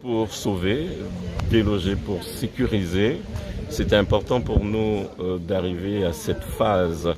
Pour sauver, déloger, pour sécuriser, c'était important pour nous d'arriver à cette phase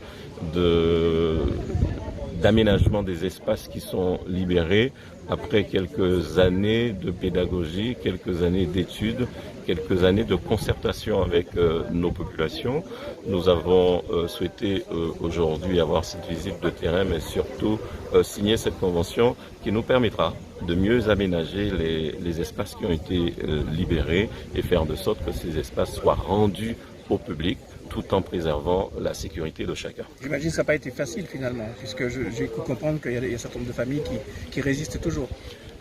d'aménagement des espaces qui sont libérés après quelques années de pédagogie, quelques années d'études, quelques années de concertation avec nos populations. Nous avons souhaité aujourd'hui avoir cette visite de terrain, mais surtout signer cette convention qui nous permettra de mieux aménager les espaces qui ont été libérés et faire de sorte que ces espaces soient rendus au public tout en préservant la sécurité de chacun. J'imagine que ça n'a pas été facile finalement, puisque j'ai cru comprendre qu'il y a un certain nombre de familles qui résistent toujours.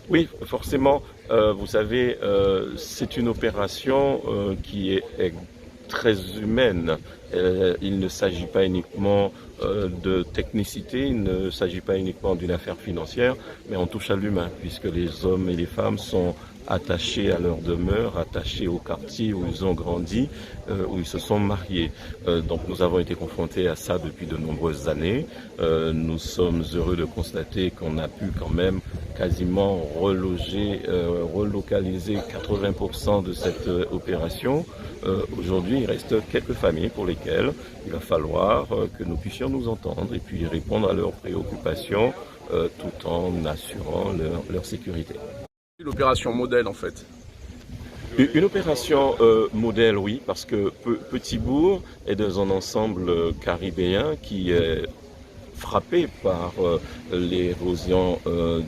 Oui, forcément, vous savez, c'est une opération qui est très humaine. Il ne s'agit pas uniquement de technicité, il ne s'agit pas uniquement d'une affaire financière, mais on touche à l'humain, puisque les hommes et les femmes sont attachés à leur demeure, attachés au quartier où ils ont grandi, où ils se sont mariés. Donc nous avons été confrontés à ça depuis de nombreuses années. Nous sommes heureux de constater qu'on a pu quand même quasiment relocaliser 80% de cette opération. Aujourd'hui, il reste quelques familles pour lesquelles il va falloir que nous puissions nous entendre et puis répondre à leurs préoccupations tout en assurant leur sécurité. L'opération modèle en fait. Une opération modèle, oui, parce que Petit-Bourg est dans un ensemble caribéen qui est frappé par l'érosion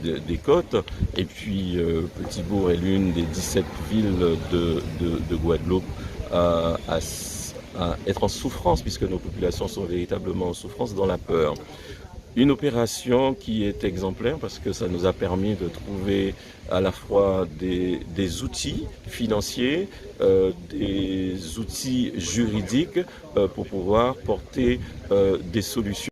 des côtes. Et puis Petit-Bourg est l'une des 17 villes de Guadeloupe à être en souffrance, puisque nos populations sont véritablement en souffrance, dans la peur. Une opération qui est exemplaire parce que ça nous a permis de trouver à la fois des outils financiers, des outils juridiques pour pouvoir porter des solutions.